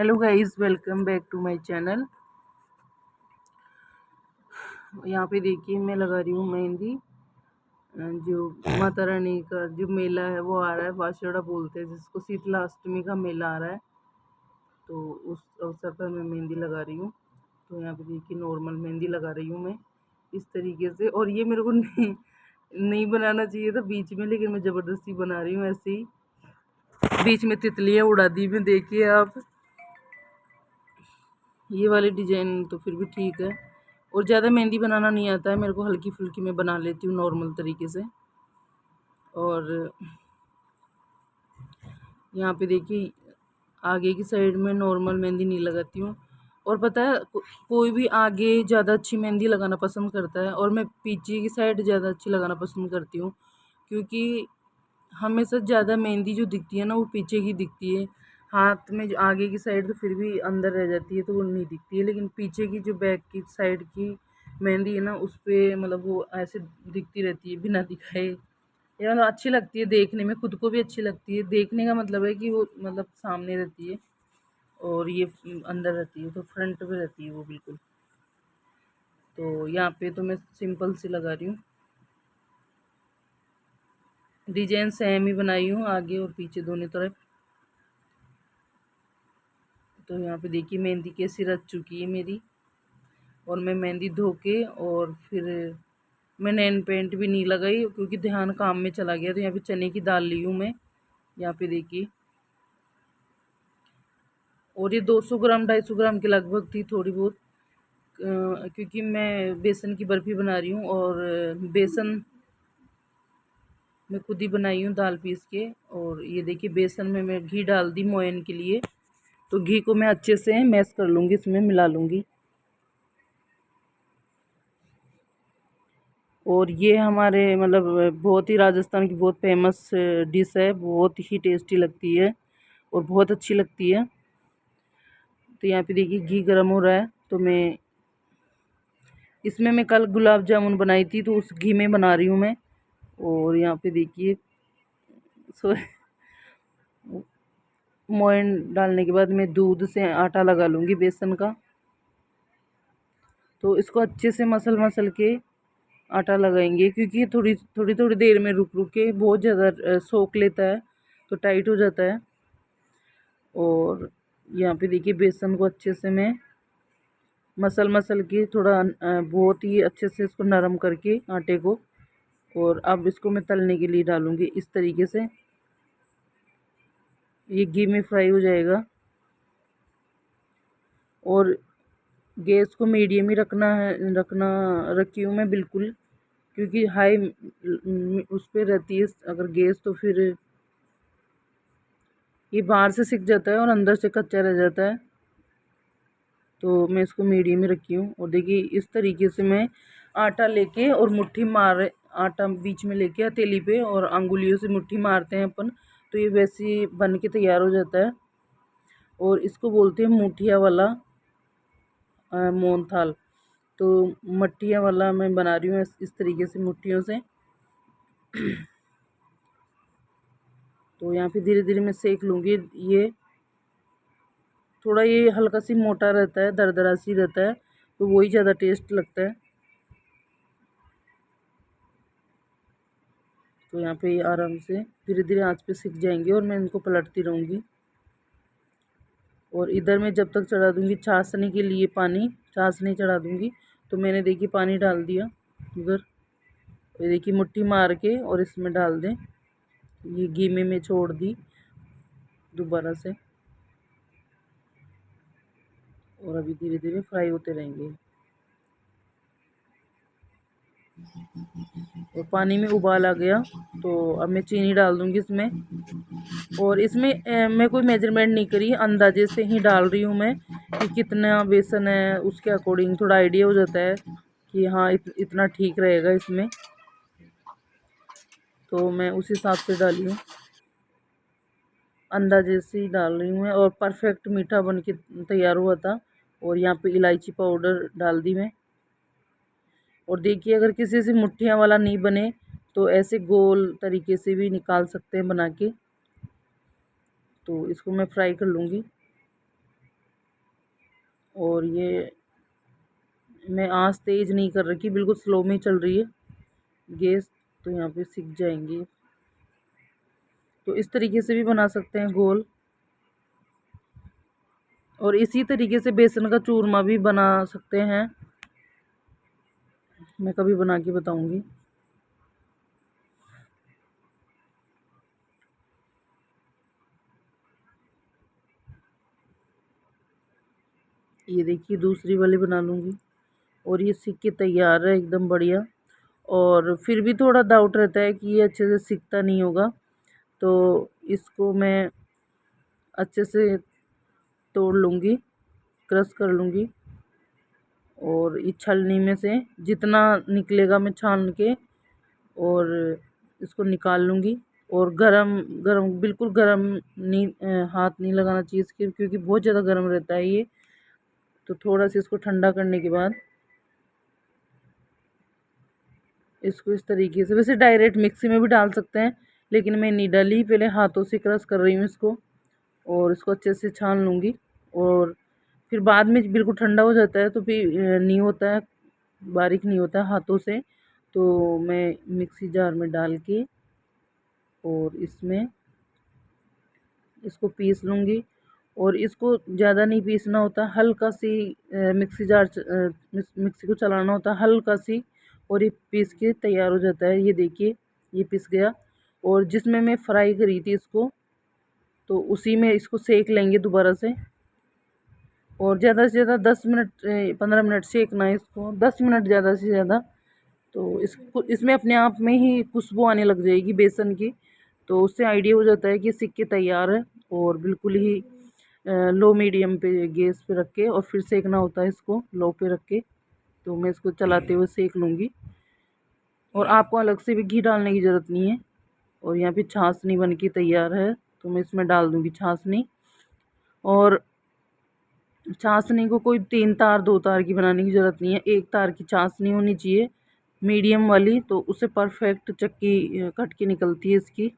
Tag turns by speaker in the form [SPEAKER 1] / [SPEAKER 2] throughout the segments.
[SPEAKER 1] Hello guys, welcome back to my channel. यहाँ पे देखिए मैं लगा रही हूँ मेहंदी। जो माता रानी का जो मेला है वो आ रहा है, वाशड़ा बोलते हैं जिसको, शीतला अष्टमी का मेला आ रहा है। तो उस अवसर पर मैं मेहंदी लगा रही हूँ। तो यहाँ पे देखिए नॉर्मल मेहंदी लगा रही हूँ मैं इस तरीके से। और ये मेरे को नहीं बनाना चाहिए था बीच में, लेकिन मैं ज़बरदस्ती बना रही हूँ ऐसे ही। बीच में तितलियाँ उड़ा दी मैं, देखिए आप। ये वाले डिजाइन तो फिर भी ठीक है। और ज़्यादा मेहंदी बनाना नहीं आता है मेरे को, हल्की फुल्की मैं बना लेती हूँ नॉर्मल तरीके से। और यहाँ पे देखिए आगे की साइड में नॉर्मल मेहंदी नहीं लगाती हूँ। और पता है कोई भी आगे ज़्यादा अच्छी मेहंदी लगाना पसंद करता है, और मैं पीछे की साइड ज़्यादा अच्छी लगाना पसंद करती हूँ। क्योंकि हमेशा ज़्यादा मेहंदी जो दिखती है ना वो पीछे की दिखती है। हाथ में जो आगे की साइड तो फिर भी अंदर रह जाती है तो वो नहीं दिखती है, लेकिन पीछे की जो बैक की साइड की मेहंदी है ना उस पर मतलब वो ऐसे दिखती रहती है बिना दिखाए। ये मतलब अच्छी लगती है देखने में, खुद को भी अच्छी लगती है। देखने का मतलब है कि वो मतलब सामने रहती है और ये अंदर रहती है, तो फ्रंट पे रहती है वो बिल्कुल। तो यहाँ पे तो मैं सिंपल सी लगा रही हूँ। डिजाइन सेम ही बनाई हूँ आगे और पीछे दोनों तरफ। तो यहाँ पे देखिए मेहंदी कैसी रच चुकी है मेरी। और मैं मेहंदी धो के और फिर मैं नैन पेंट भी नहीं लगाई क्योंकि ध्यान काम में चला गया। तो यहाँ पे चने की दाल ली हूँ मैं, यहाँ पे देखिए। और ये 200 ग्राम 250 ग्राम के लगभग थी, थोड़ी बहुत। क्योंकि मैं बेसन की बर्फ़ी बना रही हूँ, और बेसन मैं खुद ही बनाई हूँ दाल पीस के। और ये देखिए बेसन में मैं घी डाल दी मोयन के लिए। तो घी को मैं अच्छे से मैश कर लूँगी, इसमें मिला लूँगी। और ये हमारे मतलब बहुत ही राजस्थान की बहुत फेमस डिश है, बहुत ही टेस्टी लगती है और बहुत अच्छी लगती है। तो यहाँ पे देखिए घी गर्म हो रहा है, तो मैं कल गुलाब जामुन बनाई थी तो उस घी में बना रही हूँ मैं। और यहाँ पे देखिए सो मोयन डालने के बाद मैं दूध से आटा लगा लूँगी बेसन का। तो इसको अच्छे से मसल मसल के आटा लगाएंगे, क्योंकि ये थोड़ी थोड़ी थोड़ी देर में रुक रुक के बहुत ज़्यादा सोख लेता है तो टाइट हो जाता है। और यहाँ पे देखिए बेसन को अच्छे से मैं मसल मसल के थोड़ा बहुत ही अच्छे से इसको नरम करके आटे को। और अब इसको मैं तलने के लिए डालूँगी इस तरीके से। ये घी में फ्राई हो जाएगा। और गैस को मीडियम ही रखी हूँ मैं बिल्कुल, क्योंकि हाई उस पर रहती है अगर गैस तो फिर ये बाहर से सिक जाता है और अंदर से कच्चा रह जाता है। तो मैं इसको मीडियम में रखी हूँ। और देखिए इस तरीके से मैं आटा लेके और मुट्ठी मार, आटा बीच में लेके हथेली पे और अंगुलियों से मुट्ठी मारते हैं अपन, तो ये वैसे ही बन के तैयार हो जाता है। और इसको बोलते हैं मुठिया वाला मोहनथाल। तो मट्टियाँ वाला मैं बना रही हूँ इस तरीके से मुट्ठियों से। तो यहाँ पे धीरे धीरे मैं सेक लूँगी। ये थोड़ा ये हल्का सी मोटा रहता है, दरदरा सी रहता है, तो वही ज़्यादा टेस्ट लगता है। तो यहाँ पे ये आराम से धीरे धीरे आंच पे सिक जाएंगे और मैं इनको पलटती रहूँगी। और इधर मैं जब तक चढ़ा दूँगी छाछने के लिए पानी, छाछनी चढ़ा दूँगी। तो मैंने देखिए पानी डाल दिया उधर, ये देखिए मुट्ठी मार के और इसमें डाल दें। ये घी में मैं छोड़ दी दोबारा से। और अभी धीरे धीरे फ्राई होते रहेंगे। और पानी में उबाल आ गया तो अब मैं चीनी डाल दूँगी इसमें। और इसमें मैं कोई मेजरमेंट नहीं करी, अंदाजे से ही डाल रही हूँ मैं कि कितना बेसन है उसके अकॉर्डिंग थोड़ा आइडिया हो जाता है कि हाँ इतना ठीक रहेगा इसमें। तो मैं उस हिसाब से डाली हूँ, अंदाजे से ही डाल रही हूँ मैं। और परफेक्ट मीठा बन के तैयार हुआ था। और यहाँ पे इलायची पाउडर डाल दी मैं। और देखिए अगर किसी से मुट्ठियाँ वाला नहीं बने तो ऐसे गोल तरीके से भी निकाल सकते हैं बना के। तो इसको मैं फ्राई कर लूँगी। और ये मैं आंच तेज़ नहीं कर रखी, बिल्कुल स्लो में चल रही है गैस, तो यहाँ पे सिक जाएंगी। तो इस तरीके से भी बना सकते हैं गोल, और इसी तरीके से बेसन का चूरमा भी बना सकते हैं, मैं कभी बना के बताऊंगी। ये देखिए दूसरी वाली बना लूँगी, और ये सिक के तैयार है एकदम बढ़िया। और फिर भी थोड़ा डाउट रहता है कि ये अच्छे से सिकता नहीं होगा, तो इसको मैं अच्छे से तोड़ लूँगी, क्रश कर लूँगी, और इस छलनी में से जितना निकलेगा मैं छान के और इसको निकाल लूँगी। और गरम गरम, बिल्कुल गरम नहीं, हाथ नहीं लगाना चाहिए इसके, क्योंकि बहुत ज़्यादा गरम रहता है ये। तो थोड़ा सा इसको ठंडा करने के बाद इसको इस तरीके से, वैसे डायरेक्ट मिक्सी में भी डाल सकते हैं, लेकिन मैं नहीं डाली, पहले हाथों से क्रश कर रही हूँ इसको, और इसको अच्छे से छान लूँगी। और फिर बाद में बिल्कुल ठंडा हो जाता है तो फिर नहीं होता है, बारीक नहीं होता है हाथों से, तो मैं मिक्सी जार में डाल के और इसमें इसको पीस लूँगी। और इसको ज़्यादा नहीं पीसना होता, हल्का सी मिक्सी को चलाना होता है हल्का सी, और ये पीस के तैयार हो जाता है। ये देखिए ये पिस गया। और जिसमें मैं फ्राई करी थी इसको, तो उसी में इसको सेक लेंगे दोबारा से, और ज़्यादा से ज़्यादा 10 मिनट 15 मिनट सेकना है इसको, 10 मिनट ज़्यादा से ज़्यादा। तो इसको इसमें अपने आप में ही खुशबू आने लग जाएगी बेसन की, तो उससे आइडिया हो जाता है कि सिक के तैयार है। और बिल्कुल ही लो मीडियम पे गैस पे रख के और फिर सेकना होता है इसको लो पे रख के। तो मैं इसको चलाते हुए सेक लूँगी, और आपको अलग से भी घी डालने की ज़रूरत नहीं है। और यहाँ पे छाछनी बन के तैयार है, तो मैं इसमें डाल दूँगी छाछनी। और चाशनी को कोई 3 तार 2 तार की बनाने की ज़रूरत नहीं है, 1 तार की चाशनी होनी चाहिए मीडियम वाली, तो उससे परफेक्ट चक्की कट के निकलती है इसकी।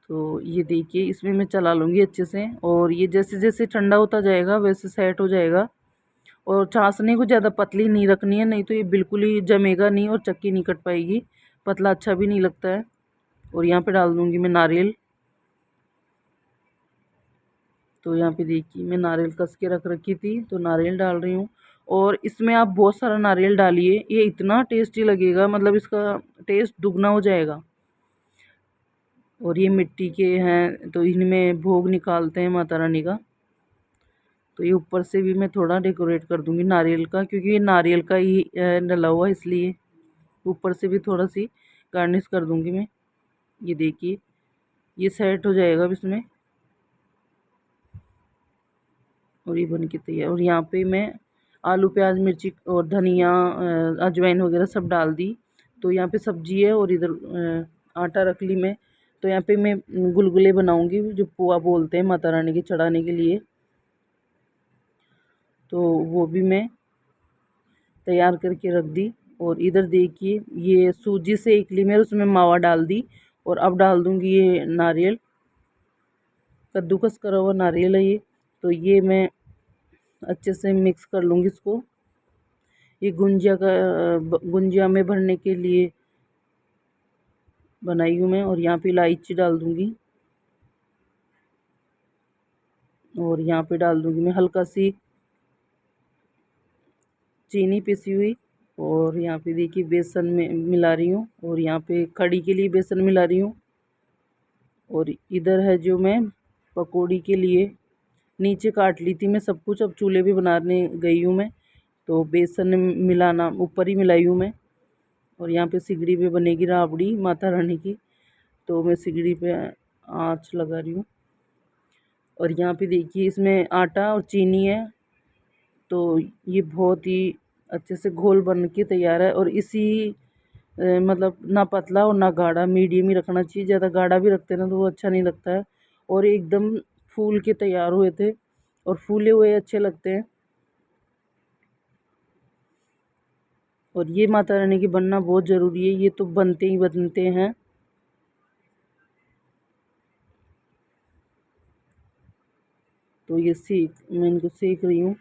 [SPEAKER 1] तो ये देखिए इसमें मैं चला लूँगी अच्छे से, और ये जैसे जैसे ठंडा होता जाएगा वैसे सेट हो जाएगा। और चाशनी को ज़्यादा पतली नहीं रखनी है, नहीं तो ये बिल्कुल ही जमेगा नहीं और चक्की नहीं कट पाएगी, पतला अच्छा भी नहीं लगता है। और यहाँ पे डाल दूँगी मैं नारियल। तो यहाँ पे देखिए मैं नारियल कस के रख रखी थी, तो नारियल डाल रही हूँ। और इसमें आप बहुत सारा नारियल डालिए, ये इतना टेस्टी लगेगा, मतलब इसका टेस्ट दुगना हो जाएगा। और ये मिट्टी के हैं, तो इनमें भोग निकालते हैं माता रानी का, तो ये ऊपर से भी मैं थोड़ा डेकोरेट कर दूँगी नारियल का, क्योंकि ये नारियल का ही डला हुआ है, इसलिए ऊपर से भी थोड़ा सी गार्निश कर दूँगी मैं। ये देखिए ये सेट हो जाएगा अब इसमें, और ये बन के तैयार। और यहाँ पे मैं आलू प्याज मिर्ची और धनिया अजवाइन वगैरह सब डाल दी। तो यहाँ पे सब्जी है, और इधर आटा रख ली मैं। तो यहाँ पे मैं गुलगुले बनाऊंगी, जो पुआ बोलते हैं माता रानी के चढ़ाने के लिए, तो वो भी मैं तैयार करके रख दी। और इधर देखिए ये सूजी से इडली में उसमें मावा डाल दी, और अब डाल दूँगी ये नारियल, कद्दूकस करा हुआ नारियल है ये। तो ये मैं अच्छे से मिक्स कर लूँगी इसको। ये गुंजिया में भरने के लिए बनाई हूँ मैं। और यहाँ पे इलायची डाल दूँगी, और यहाँ पे डाल दूँगी मैं हल्का सी चीनी पिसी हुई। और यहाँ पे देखिए बेसन में मिला रही हूँ, और यहाँ पे कड़ी के लिए बेसन मिला रही हूँ। और इधर है जो मैं पकौड़ी के लिए नीचे काट ली थी मैं सब कुछ, अब चूल्हे पे बनाने गई हूँ मैं, तो बेसन मिलाना ऊपर ही मिलाई हूँ मैं। और यहाँ पे सिगड़ी पे बनेगी राबड़ी माता रानी की, तो मैं सिगड़ी पे आँच लगा रही हूँ। और यहाँ पे देखिए इसमें आटा और चीनी है, तो ये बहुत ही अच्छे से घोल बन के तैयार है। और इसी मतलब ना पतला और ना गाढ़ा, मीडियम ही रखना चाहिए, ज़्यादा गाढ़ा भी रखते ना तो वो अच्छा नहीं लगता है। और एकदम फूल के तैयार हुए थे, और फूले हुए अच्छे लगते हैं। और ये माता रानी की बनना बहुत ज़रूरी है, ये तो बनते ही बनते हैं। तो ये मैं इनको सेक रही हूँ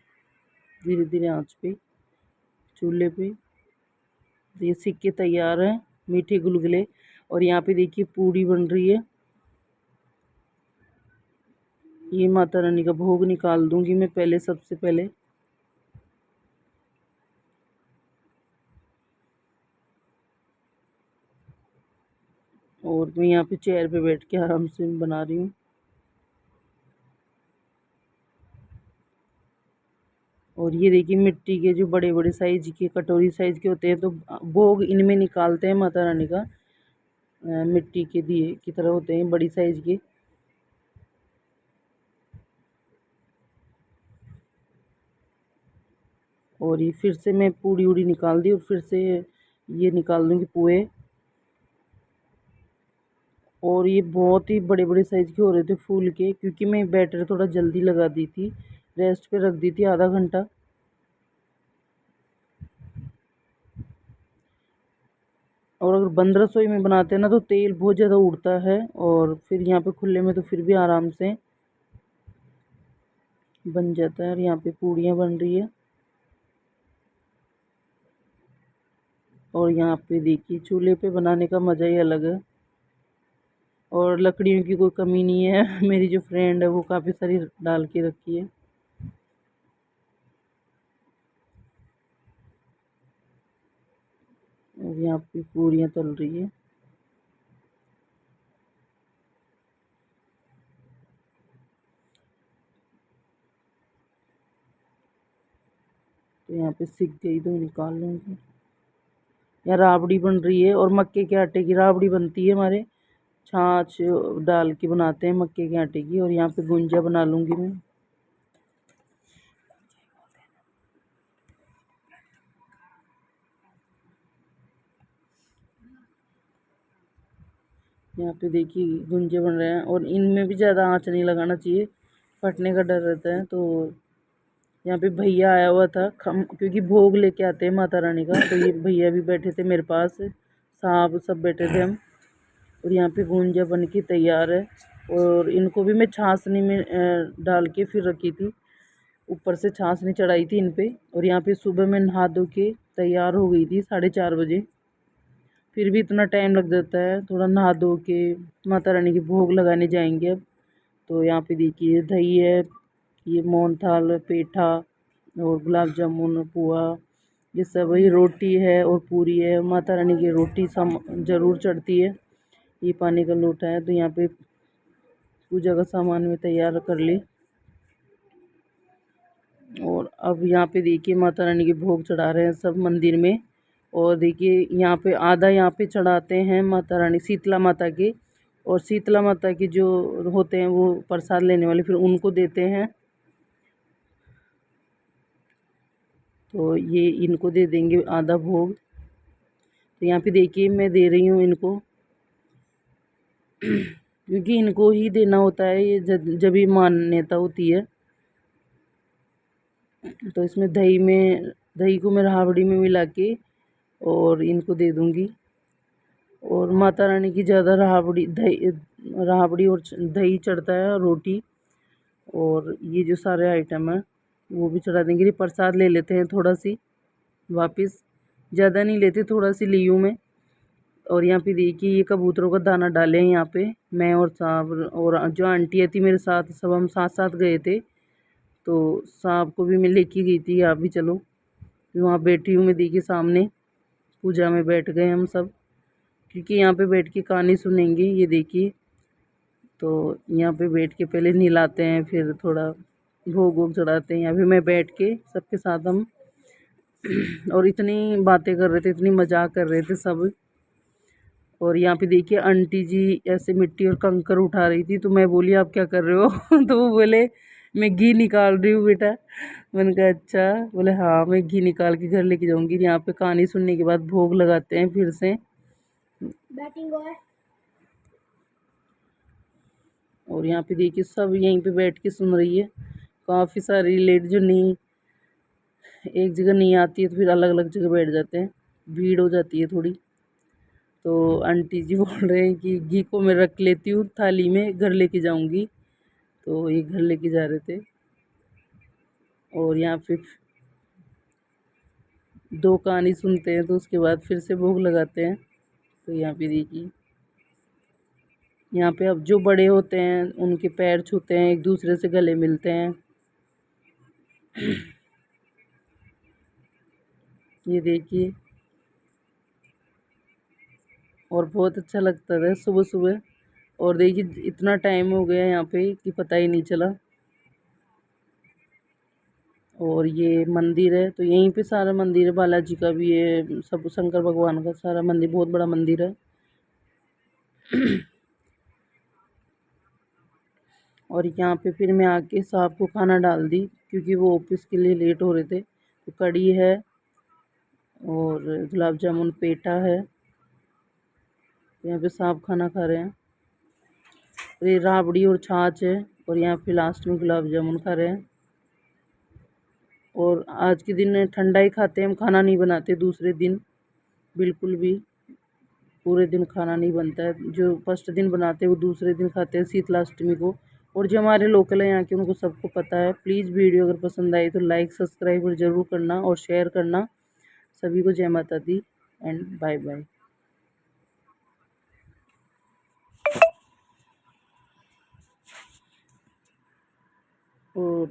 [SPEAKER 1] धीरे धीरे आंच पे चूल्हे पे। तो ये सेक के तैयार है मीठे गुलगुले। और यहाँ पे देखिए पूड़ी बन रही है। ये माता रानी का भोग निकाल दूंगी मैं पहले, सबसे पहले। और मैं यहाँ पे चेयर पे बैठ के आराम से बना रही हूँ। और ये देखिए मिट्टी के जो बड़े बड़े साइज के कटोरी साइज के होते हैं, तो भोग इनमें निकालते हैं माता रानी का। मिट्टी के दिए की तरह होते हैं बड़ी साइज के। और ये फिर से मैं पूड़ी उड़ी निकाल दी और फिर से ये निकाल दूँगी पुए। और ये बहुत ही बड़े बड़े साइज़ के हो रहे थे फूल के, क्योंकि मैं बैटर थोड़ा जल्दी लगा दी थी, रेस्ट पे रख दी थी आधा घंटा। और अगर बंद रसोई में बनाते हैं ना तो तेल बहुत ज़्यादा उड़ता है, और फिर यहाँ पे खुले में तो फिर भी आराम से बन जाता है। और यहाँ पे पूड़ियाँ बन रही है। और यहाँ पे देखिए चूल्हे पे बनाने का मज़ा ही अलग है। और लकड़ियों की कोई कमी नहीं है मेरी जो फ्रेंड है वो काफ़ी सारी डाल के रखी है। और यहाँ पे पूरियाँ तल रही है। तो यहाँ पे सिक गई तो निकाल लूँगी। यहाँ राबड़ी बन रही है, और मक्के के आटे की राबड़ी बनती है हमारे, छाछ डाल के बनाते हैं मक्के के आटे की। और यहाँ पे गुंजा बना लूँगी मैं। यहाँ पे देखिए गुंजे बन रहे हैं, और इनमें भी ज़्यादा आंच नहीं लगाना चाहिए, फटने का डर रहता है। तो यहाँ पे भैया आया हुआ था क्योंकि भोग लेके आते हैं माता रानी का, तो ये भैया भी बैठे थे मेरे पास, साहब सब बैठे थे हम। और यहाँ पे गुंजा बन के तैयार है। और इनको भी मैं छाछनी में डाल के फिर रखी थी, ऊपर से छाछनी चढ़ाई थी इन पे। और यहाँ पे सुबह मैं नहा धो के तैयार हो गई थी 4:30 बजे। फिर भी इतना टाइम लग जाता है, थोड़ा नहा धो के माता रानी के भोग लगाने जाएंगे अब। तो यहाँ पे देखिए दही है, ये मोहनथाल, पेठा और गुलाब जामुन, पुआ, ये सब। ये रोटी है और पूरी है। माता रानी की रोटी ज़रूर चढ़ती है। ये पानी का लोटा है। तो यहाँ पे पूजा का सामान में तैयार कर ली। और अब यहाँ पे देखिए माता रानी के भोग चढ़ा रहे हैं सब मंदिर में। और देखिए यहाँ पे आधा यहाँ पे चढ़ाते हैं माता रानी शीतला माता के, और शीतला माता के जो होते हैं वो प्रसाद लेने वाले फिर उनको देते हैं। तो ये इनको दे देंगे आधा भोग। तो यहाँ पे देखिए मैं दे रही हूँ इनको क्योंकि इनको ही देना होता है, ये जब भी मान्यता होती है। तो इसमें दही को मैं राबड़ी में मिला के और इनको दे दूँगी। और माता रानी की ज़्यादा राबड़ी और दही चढ़ता है, रोटी, और ये जो सारे आइटम हैं वो भी चढ़ा देंगे। ये प्रसाद ले लेते हैं थोड़ा सी वापस, ज़्यादा नहीं लेते, थोड़ा सी ली हूँ मैं। और यहाँ पे देखिए ये कबूतरों का दाना डाले हैं यहाँ पे, मैं और साहब और जो आंटी थी मेरे साथ, सब हम साथ साथ गए थे। तो साहब को भी मैं लेके गई थी, आप भी चलो। वहाँ बैठी हूँ मैं, देखिए सामने पूजा में बैठ गए हम सब, क्योंकि यहाँ पे बैठ के कहानी सुनेंगे। ये देखिए, तो यहाँ पे बैठ के पहले नहलाते हैं, फिर थोड़ा भोग वोग चढ़ाते हैं। यहाँ पे मैं बैठ के सबके साथ हम और इतनी बातें कर रहे थे, इतनी मजाक कर रहे थे सब। और यहाँ पे देखिए आंटी जी ऐसे मिट्टी और कंकर उठा रही थी, तो मैं बोली आप क्या कर रहे हो तो वो बोले मैं घी निकाल रही हूँ बेटा। मैंने कहा अच्छा। बोले हाँ मैं घी निकाल के घर लेके जाऊँगी। यहाँ पे कहानी सुनने के बाद भोग लगाते हैं फिर से। और यहाँ पे देखिए सब यहीं पे बैठ के सुन रही है। काफ़ी सारी लेट जो नहीं एक जगह नहीं आती है तो फिर अलग अलग जगह बैठ जाते हैं, भीड़ हो जाती है थोड़ी। तो आंटी जी बोल रहे हैं कि घी को मैं रख लेती हूँ थाली में, घर लेके जाऊँगी। तो ये घर लेके जा रहे थे। और यहाँ पे 2 कहानी सुनते हैं तो उसके बाद फिर से भोग लगाते हैं। तो यहाँ पे देखिए, यहाँ पे अब जो बड़े होते हैं उनके पैर छूते हैं, एक दूसरे से गले मिलते हैं। ये देखिए, और बहुत अच्छा लगता था सुबह सुबह। और देखिए इतना टाइम हो गया यहाँ पे कि पता ही नहीं चला। और ये मंदिर है, तो यहीं पे सारा मंदिर है, बालाजी का भी है, सब शंकर भगवान का सारा मंदिर, बहुत बड़ा मंदिर है। और यहाँ पे फिर मैं आके साहब को खाना डाल दी, क्योंकि वो ऑफिस के लिए लेट हो रहे थे। तो कढ़ी है और गुलाब जामुन पेठा है। यहाँ पे साहब खाना खा रहे हैं। और ये राबड़ी और छाछ है। और यहाँ पे लास्ट में गुलाब जामुन खा रहे हैं। और आज के दिन ठंडा ही खाते हैं हम, खाना नहीं बनाते दूसरे दिन, बिल्कुल भी। पूरे दिन खाना नहीं बनता है, जो फर्स्ट दिन बनाते हैं वो दूसरे दिन खाते हैं, शीतलाष्टमी को। और जो हमारे लोकल है यहाँ के, उनको सबको पता है। प्लीज़ वीडियो अगर पसंद आई तो लाइक सब्सक्राइब और ज़रूर करना और शेयर करना। सभी को जय माता दी एंड बाय बाय। और